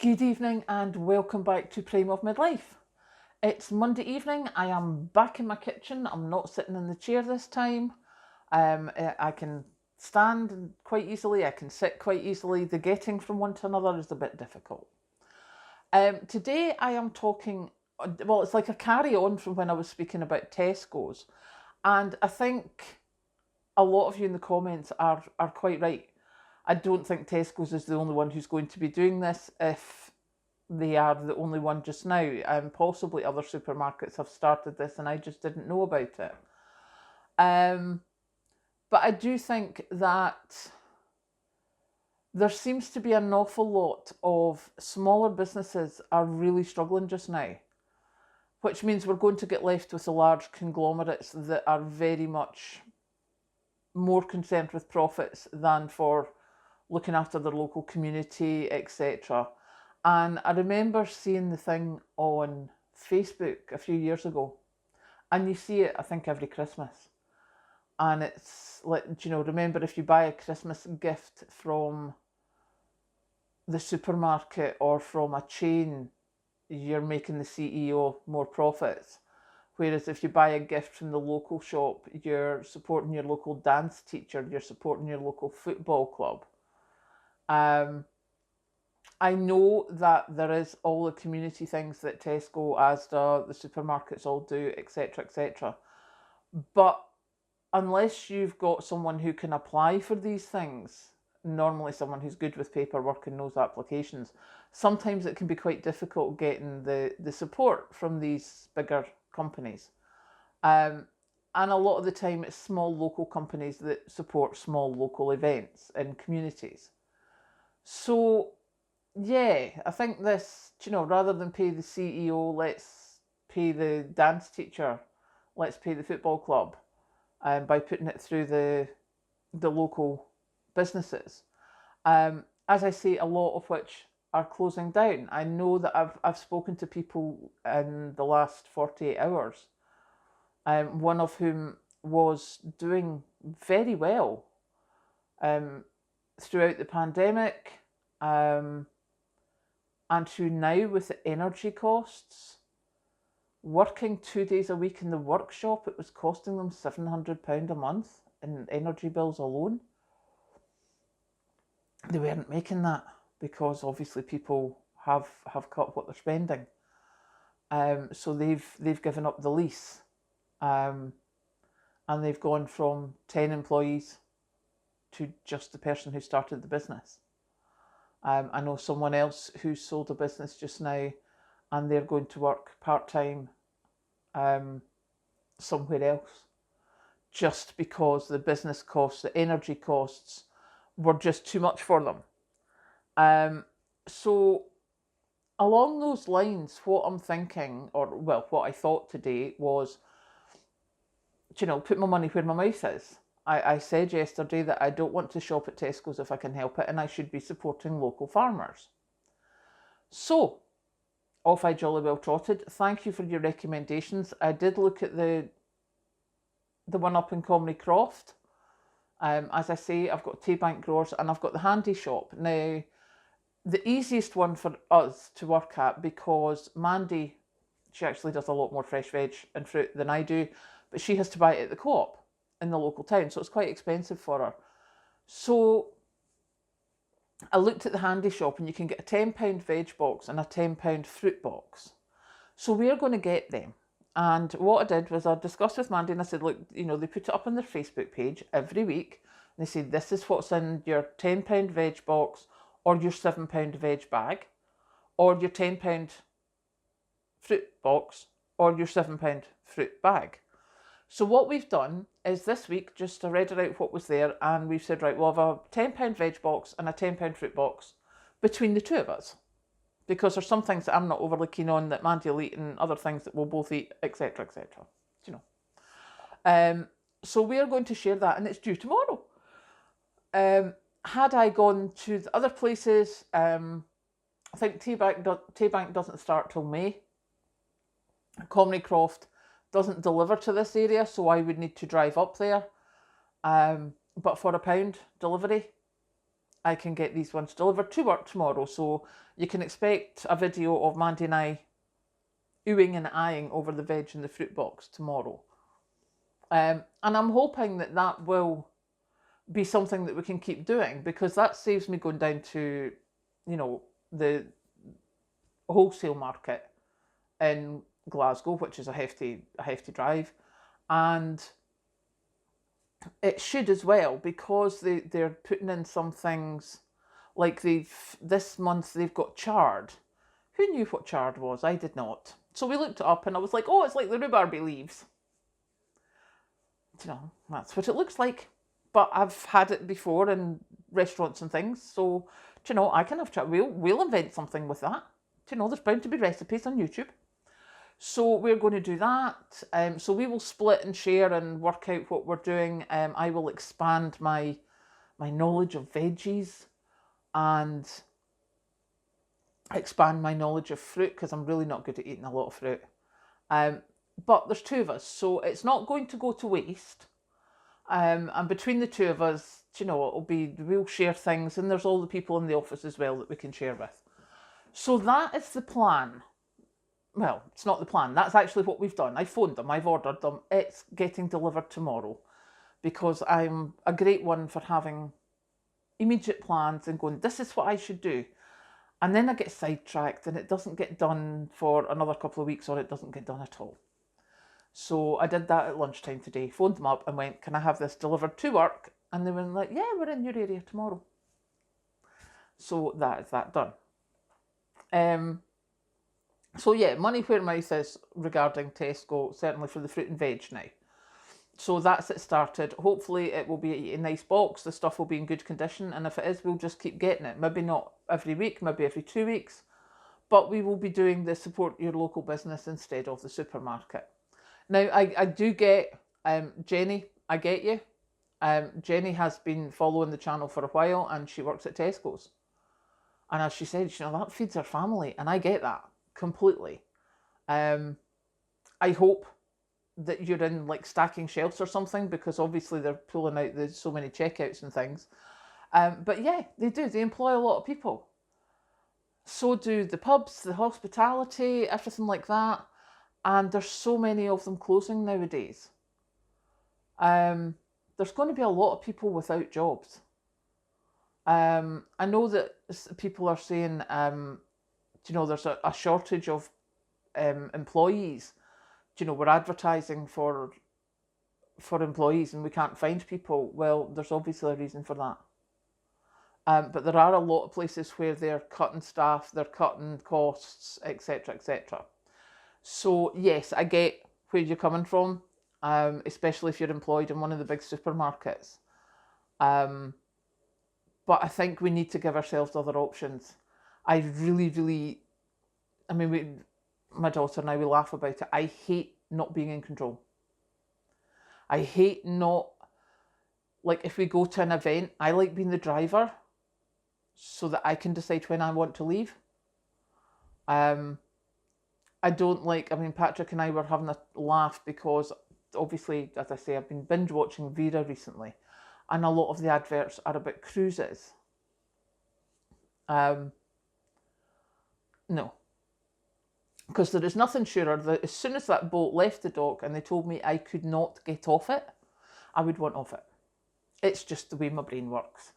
Good evening and welcome back to Prime of Midlife. It's Monday evening. I am back in my kitchen. I'm not sitting in the chair this time. I can stand quite easily. I can sit quite easily. The getting from one to another is a bit difficult. Today I am talking, well, it's like a carry on from when I was speaking about Tesco's. And I think a lot of you in the comments are quite right. I don't think Tesco's is the only one who's going to be doing this. If they are the only one just now, possibly other supermarkets have started this and I just didn't know about it. But I do think that there seems to be an awful lot of smaller businesses are really struggling just now, which means we're going to get left with the large conglomerates that are very much more concerned with profits than for looking after their local community, etc. And I remember seeing the thing on Facebook a few years ago, and you see it, I think, every Christmas. And it's like, remember, if you buy a Christmas gift from the supermarket or from a chain, you're making the CEO more profits. Whereas if you buy a gift from the local shop, you're supporting your local dance teacher, you're supporting your local football club. I know that there is all the community things that Tesco, Asda, the supermarkets all do, etc., etc. But unless you've got someone who can apply for these things, normally someone who's good with paperwork and knows applications, sometimes it can be quite difficult getting the support from these bigger companies. And a lot of the time it's small local companies that support small local events in communities. So, yeah, I think this, rather than pay the CEO, let's pay the dance teacher, let's pay the football club, by putting it through the local businesses. As I say, a lot of which are closing down. I know that I've spoken to people in the last 48 hours, one of whom was doing very well throughout the pandemic, and who now, with the energy costs, working 2 days a week in the workshop, it was costing them £700 a month in energy bills alone. They weren't making that because obviously people have cut what they're spending. So they've given up the lease, and they've gone from 10 employees to just the person who started the business. I know someone else who sold a business just now, and they're going to work part-time somewhere else, just because the business costs, the energy costs, were just too much for them. So along those lines, what I'm thinking, what I thought today was, put my money where my mouth is. I said yesterday that I don't want to shop at Tesco's if I can help it, and I should be supporting local farmers. So, off I jolly well trotted. Thank you for your recommendations. I did look at the one up in Comrie Croft. As I say, I've got Taybank Growers and I've got the Handy Shop. Now, the easiest one for us to work at, because Mandy, she actually does a lot more fresh veg and fruit than I do, but she has to buy it at the co-op in the local town, so it's quite expensive for her. So I looked at the Handy Shop, and you can get a £10 veg box and a £10 fruit box. So we're going to get them. And what I did was I discussed with Mandy, and I said, look, they put it up on their Facebook page every week. And they said, this is what's in your £10 veg box, or your £7 veg bag, or your £10 fruit box, or your £7 fruit bag. So what we've done is this week, just I read out what was there, and we've said, right, we'll have a £10 veg box and a £10 fruit box between the two of us, because there's some things that I'm not overly keen on that Mandy will eat, and other things that we'll both eat, etc., etc. So we are going to share that, and it's due tomorrow. Had I gone to the other places, I think Taybank doesn't start till May. Comrie Croft doesn't deliver to this area, so I would need to drive up there. But for £1 delivery, I can get these ones delivered to work tomorrow. So you can expect a video of Mandy and I oohing and eyeing over the veg in the fruit box tomorrow. And I'm hoping that that will be something that we can keep doing, because that saves me going down to, the wholesale market in Glasgow, which is a hefty drive. And it should as well, because they're putting in some things, like this month they've got chard. Who knew what chard was? I did not. So we looked it up and I was like, oh, it's like the rhubarb leaves. That's what it looks like. But I've had it before in restaurants and things. So, I can have chard. We'll invent something with that. There's bound to be recipes on YouTube. So we're going to do that. So we will split and share and work out what we're doing. I will expand my knowledge of veggies and expand my knowledge of fruit, because I'm really not good at eating a lot of fruit. But there's two of us, so it's not going to go to waste. And between the two of us, we'll share things, and there's all the people in the office as well that we can share with. So that is the plan. Well, it's not the plan. That's actually what we've done. I phoned them. I've ordered them. It's getting delivered tomorrow, because I'm a great one for having immediate plans and going, this is what I should do. And then I get sidetracked and it doesn't get done for another couple of weeks, or it doesn't get done at all. So I did that at lunchtime today, phoned them up and went, can I have this delivered to work? And they were like, yeah, we're in your area tomorrow. So that is that done. So yeah, money where mouth is regarding Tesco, certainly for the fruit and veg now. So that's it started. Hopefully it will be a nice box. The stuff will be in good condition. And if it is, we'll just keep getting it. Maybe not every week, maybe every 2 weeks. But we will be doing the support your local business instead of the supermarket. Now, I do get, Jenny, I get you. Jenny has been following the channel for a while and she works at Tesco's. And as she said, that feeds her family. And I get that completely. I hope that you're in like stacking shelves or something, because obviously they're pulling out there's so many checkouts and things. But yeah, they do. They employ a lot of people. So do the pubs, the hospitality, everything like that. And there's so many of them closing nowadays. There's going to be a lot of people without jobs. I know that people are saying, there's a shortage of employees. We're advertising for employees and we can't find people. Well, there's obviously a reason for that. But there are a lot of places where they're cutting staff, they're cutting costs, etc., etc. So yes, I get where you're coming from, especially if you're employed in one of the big supermarkets. But I think we need to give ourselves other options. I really, my daughter and I, we laugh about it. I hate not being in control. I hate not, like if we go to an event, I like being the driver so that I can decide when I want to leave. I don't like, Patrick and I were having a laugh because obviously, as I say, I've been binge watching Vera recently, and a lot of the adverts are about cruises. No. Because there is nothing surer that as soon as that boat left the dock and they told me I could not get off it, I would want off it. It's just the way my brain works.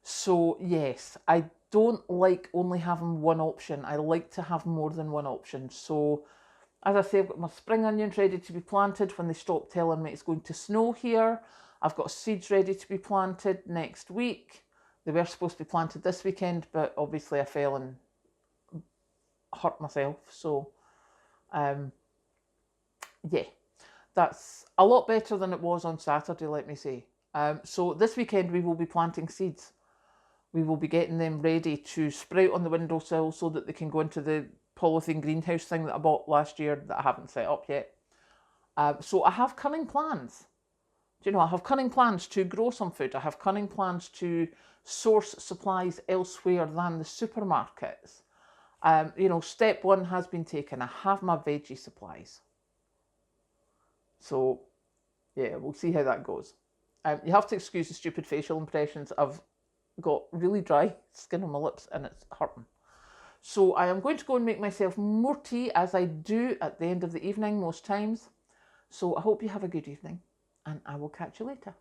So yes, I don't like only having one option. I like to have more than one option. So as I say, I've got my spring onions ready to be planted when they stop telling me it's going to snow here. I've got seeds ready to be planted next week. They were supposed to be planted this weekend, but obviously I fell and hurt myself. So yeah, that's a lot better than it was on Saturday, let me say. So this weekend we will be planting seeds. We will be getting them ready to sprout on the windowsill so that they can go into the polythene greenhouse thing that I bought last year that I haven't set up yet. So I have cunning plans. I have cunning plans to grow some food. I have cunning plans to source supplies elsewhere than the supermarkets. Step one has been taken. I have my veggie supplies. So, yeah, we'll see how that goes. You have to excuse the stupid facial impressions. I've got really dry skin on my lips and it's hurting. So I am going to go and make myself more tea, as I do at the end of the evening most times. So I hope you have a good evening, and I will catch you later.